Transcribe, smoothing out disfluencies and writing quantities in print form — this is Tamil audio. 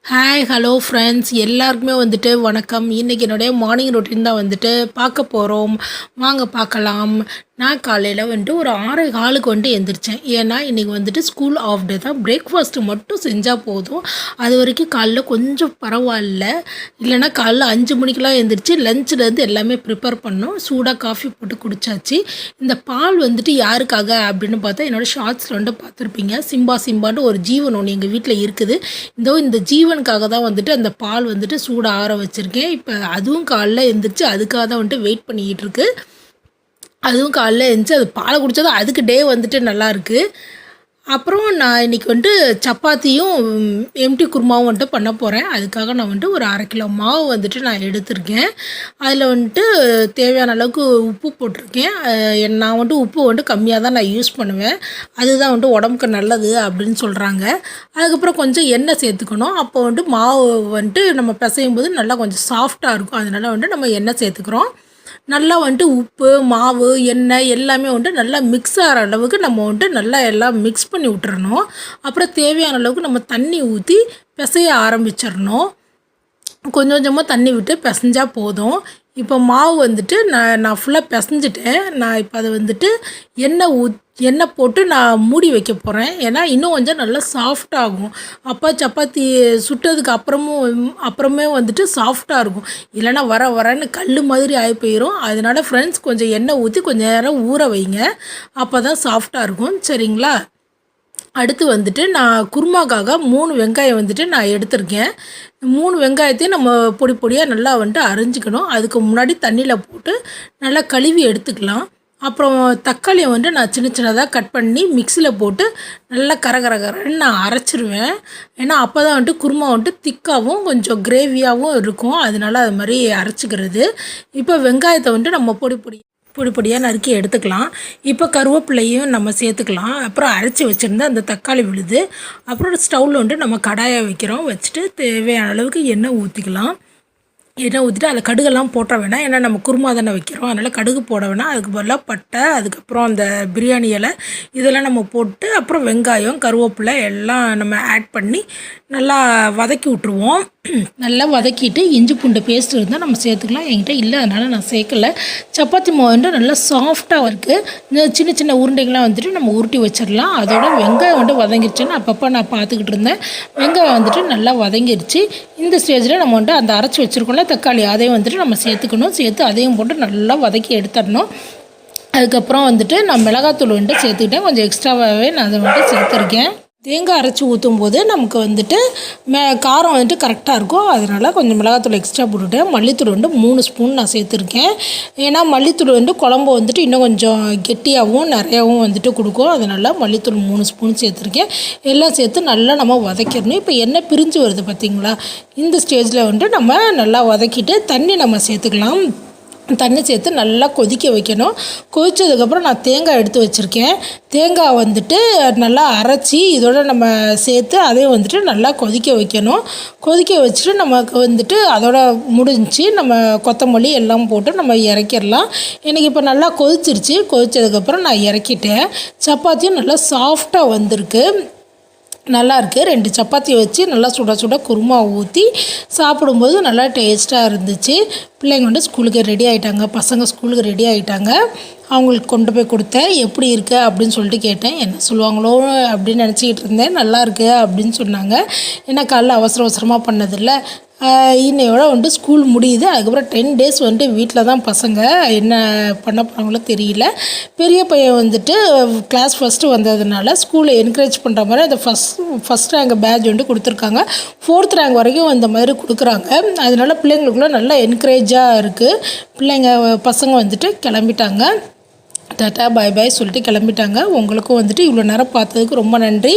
ஹாய் ஹலோ ஃப்ரெண்ட்ஸ் எல்லாருக்குமே வந்துட்டு வணக்கம். இன்றைக்கி என்னுடைய மார்னிங் ரொட்டீன் தான் வந்துட்டு பார்க்க போகிறோம். வாங்க பார்க்கலாம். நான் காலையில் வந்துட்டு ஒரு 6:15க்கு வந்துட்டு எழுந்திரிச்சேன். ஏன்னா இன்றைக்கி வந்துட்டு ஸ்கூல் ஆஃப் டே தான். பிரேக்ஃபாஸ்ட்டு மட்டும் செஞ்சால் போதும். அது வரைக்கும் காலைல கொஞ்சம் பரவாயில்ல. இல்லைனா காலைல 5 மணிக்கெலாம் எழுந்திரிச்சு லஞ்சிலேருந்து எல்லாமே ப்ரிப்பேர் பண்ணோம். சூடாக காஃபி போட்டு குடித்தாச்சு. இந்த பால் வந்துட்டு யாருக்காக அப்படின்னு பார்த்தா என்னோடய ஷார்ட்ஸில் வந்துட்டு பார்த்துருப்பீங்க. சிம்பான்னு ஒரு ஜீவன் ஒன்று எங்கள் வீட்டில் இருக்குது. இந்த ஜீவனுக்காக தான் வந்துட்டு அந்த பால் வந்துட்டு சூடாக ஆற வச்சுருக்கேன். இப்போ அதுவும் காலைல எழுந்திரிச்சு அதுக்காக தான் வந்துட்டு வெயிட் பண்ணிக்கிட்டு இருக்கு. அதுவும் காலைல எழுந்துச்சி அது பாலை குடித்ததும் அதுக்கு டே வந்துட்டு நல்லாயிருக்கு. அப்புறம் நான் இன்றைக்கி வந்துட்டு சப்பாத்தியும் எம்டி குருமாவும் வந்துட்டு பண்ண போகிறேன். அதுக்காக நான் வந்துட்டு ஒரு 1/2 கிலோ மாவு வந்துட்டு நான் எடுத்திருக்கேன். அதில் வந்துட்டு தேவையான அளவுக்கு உப்பு போட்டிருக்கேன். நான் வந்துட்டு உப்பு வந்துட்டு கம்மியாக தான் நான் யூஸ் பண்ணுவேன். அதுதான் வந்துட்டு உடம்புக்கு நல்லது அப்படின்னு சொல்கிறாங்க. அதுக்கப்புறம் கொஞ்சம் எண்ணெய் சேர்த்துக்கணும். அப்போ வந்துட்டு மாவு வந்துட்டு நம்ம பிசையும் போது நல்லா கொஞ்சம் சாஃப்டாக இருக்கும். அதனால் வந்துட்டு நம்ம எண்ணெய் சேர்த்துக்கிறோம். நல்லா வந்துட்டு உப்பு, மாவு, எண்ணெய் எல்லாமே வந்துட்டு நல்லா மிக்ஸ் ஆகிற அளவுக்கு நம்ம வந்துட்டு நல்லா எல்லாம் மிக்ஸ் பண்ணி விட்டுறணும். அப்புறம் தேவையான அளவுக்கு நம்ம தண்ணி ஊற்றி பிசைய ஆரம்பிச்சிடணும். கொஞ்சம் கொஞ்சமாக தண்ணி விட்டு பிசைஞ்சால் போதும். இப்போ மாவு வந்துட்டு நான் ஃபுல்லாக பிசைஞ்சிட்டேன். நான் இப்போ அதை வந்துட்டு எண்ணெய் போட்டு நான் மூடி வைக்க போகிறேன். ஏன்னா இன்னும் கொஞ்சம் நல்லா சாஃப்டாகும். அப்போ சப்பாத்தி சுட்டதுக்கு அப்புறமே வந்துட்டு சாஃப்டாக இருக்கும். இல்லைனா வரன்னு கல் மாதிரி ஆகி போயிடும். அதனால் ஃப்ரெண்ட்ஸ் கொஞ்சம் எண்ணெய் ஊற்றி கொஞ்சம் நேரம் ஊற வைங்க. அப்போ தான் சாஃப்டாக இருக்கும். சரிங்களா? அடுத்து வந்துட்டு நான் குருமாக்காக 3 வெங்காயம் வந்துட்டு நான் எடுத்திருக்கேன். 3 வெங்காயத்தையும் நம்ம பொடி பொடியாக நல்லா வந்துட்டு அரிஞ்சிக்கணும். அதுக்கு முன்னாடி தண்ணியில் போட்டு நல்லா கழுவி எடுத்துக்கலாம். அப்புறம் தக்காளியை வந்துட்டு நான் சின்ன சின்னதாக கட் பண்ணி மிக்சியில் போட்டு நல்லா கரன்னு நான் அரைச்சிருவேன். ஏன்னா அப்போ தான் வந்துட்டு குருமா வந்துட்டு திக்காகவும் கொஞ்சம் கிரேவியாகவும் இருக்கும். அதனால அது மாதிரி அரைச்சிக்கிறது. இப்போ வெங்காயத்தை வந்துட்டு நம்ம பொடி பொடியாக நறுக்கி எடுத்துக்கலாம். இப்போ கருவேப்பிலையும் நம்ம சேர்த்துக்கலாம். அப்புறம் அரைச்சி வச்சுருந்தா அந்த தக்காளி விழுது. அப்புறம் ஸ்டவ்வில் வந்துட்டு நம்ம கடாயை வைக்கிறோம். வச்சுட்டு தேவையான அளவுக்கு எண்ணெய் ஊற்றிக்கலாம். எண்ணெய் ஊற்றிட்டு அதில் கடுகெல்லாம் போட்ட வேணாம். ஏன்னா நம்ம குருமா தானே வைக்கிறோம். அதனால் கடுகு போட வேணாம். அதுக்கு பதிலாக பட்டை, அதுக்கப்புறம் அந்த பிரியாணி இலை இதெல்லாம் நம்ம போட்டு அப்புறம் வெங்காயம், கருவேப்பிலை எல்லாம் நம்ம ஆட் பண்ணி நல்லா வதக்கி விட்ருவோம். நல்லா வதக்கிட்டு இஞ்சி பூண்டு பேஸ்ட் இருந்தால் நம்ம சேர்த்துக்கலாம். என்கிட்ட இல்லை, அதனால் நான் சேர்க்கலை. சப்பாத்தி மாவு வந்துட்டு நல்லா சாஃப்டாக இருக்குது. இந்த சின்ன சின்ன உருண்டைகள்லாம் வந்துட்டு நம்ம உருட்டி வச்சிடலாம். அதோட வெங்காயம் வந்துட்டு வதங்கிருச்சுன்னு அப்பப்போ நான் பார்த்துக்கிட்டு இருந்தேன். வெங்காயம் வந்துட்டு நல்லா வதங்கிருச்சு. இந்த ஸ்டேஜில் நம்ம வந்துட்டு அந்த அரைச்சி வச்சுருக்கோம்ல தக்காளி, அதையும் வந்துட்டு நம்ம சேர்த்துக்கணும். சேர்த்து அதையும் போட்டு நல்லா வதக்கி எடுத்துடணும். அதுக்கப்புறம் வந்துட்டு நான் மிளகாத்தூள் வந்துட்டு சேர்த்துக்கிட்டேன். கொஞ்சம் எக்ஸ்ட்ராவாகவே நான் அதை வந்துட்டு சேர்த்துருக்கேன். தேங்காய் அரைச்சி ஊற்றும் போது நமக்கு வந்துட்டு காரம் வந்துட்டு கரெக்டாக இருக்கும். அதனால் கொஞ்சம் மிளகாத்தூள் எக்ஸ்ட்ரா போட்டுவிட்டேன். மல்லித்தூள் வந்துட்டு 3 ஸ்பூன் நான் சேர்த்துருக்கேன். ஏன்னா மல்லித்தூள் வந்துட்டு குழம்பு வந்துட்டு இன்னும் கொஞ்சம் கெட்டியாகவும் நிறையாவும் வந்துட்டு கொடுக்கும். அதனால் மல்லித்தூள் 3 ஸ்பூன் சேர்த்துருக்கேன். எல்லாம் சேர்த்து நல்லா நம்ம வதக்கிடணும். இப்போ எண்ணெய் பிரிஞ்சு வருது பார்த்திங்களா? இந்த ஸ்டேஜில் வந்துட்டு நம்ம நல்லா வதக்கிட்டு தண்ணி நம்ம சேர்த்துக்கலாம். தண்ணி சேர்த்து நல்லா கொதிக்க வைக்கணும். கொதித்ததுக்கப்புறம் நான் தேங்காய் எடுத்து வச்சுருக்கேன். தேங்காய் வந்துட்டு நல்லா அரைச்சி இதோட நம்ம சேர்த்து அதையும் வந்துட்டு நல்லா கொதிக்க வைக்கணும். கொதிக்க வச்சுட்டு நமக்கு வந்துட்டு அதோட முடிஞ்சு நம்ம கொத்தமல்லி எல்லாம் போட்டு நம்ம இறக்கிடலாம். எனக்கு இப்போ நல்லா கொதிச்சிருச்சு. கொதித்ததுக்கப்புறம் நான் இறக்கிட்டேன். சப்பாத்தியும் நல்லா சாஃப்டாக வந்திருக்கு. நல்லாயிருக்கு. 2 சப்பாத்தி வச்சு நல்லா சுட குருமா ஊற்றி சாப்பிடும்போது நல்லா டேஸ்ட்டாக இருந்துச்சு. பிள்ளைங்க வந்து ஸ்கூலுக்கு ரெடி ஆகிட்டாங்க. பசங்க ஸ்கூலுக்கு ரெடி ஆகிட்டாங்க. அவங்களுக்கு கொண்டு போய் கொடுத்தேன். எப்படி இருக்குது அப்படின்னு சொல்லிட்டு கேட்டேன். என்ன சொல்லுவாங்களோ அப்படின்னு நினச்சிக்கிட்டு இருந்தேன். நல்லாயிருக்கு அப்படின்னு சொன்னாங்க. ஏன்னா காலைல அவசரமாக பண்ணதில்ல. இன்னையோட வந்துட்டு ஸ்கூல் முடியுது. அதுக்கப்புறம் 10 டேஸ் வந்துட்டு வீட்டில் தான் பசங்க என்ன பண்ண போகிறாங்களோ தெரியல. பெரிய பையன் வந்துட்டு கிளாஸ் ஃபஸ்ட்டு வந்ததுனால ஸ்கூலில் என்கரேஜ் பண்ணுற மாதிரி அந்த ஃபஸ்ட் ரேங்க் பேட்ச் வந்துட்டு கொடுத்துருக்காங்க. 4th ரேங்க் வரைக்கும் இந்த மாதிரி கொடுக்குறாங்க. அதனால பிள்ளைங்களுக்குள்ள நல்லா என்கரேஜாக இருக்குது. பசங்க வந்துட்டு கிளம்பிட்டாங்க. டாட்டா பாய் சொல்லிட்டு கிளம்பிட்டாங்க. உங்களுக்கும் வந்துட்டு இவ்வளோ நேரம் பார்த்ததுக்கு ரொம்ப நன்றி.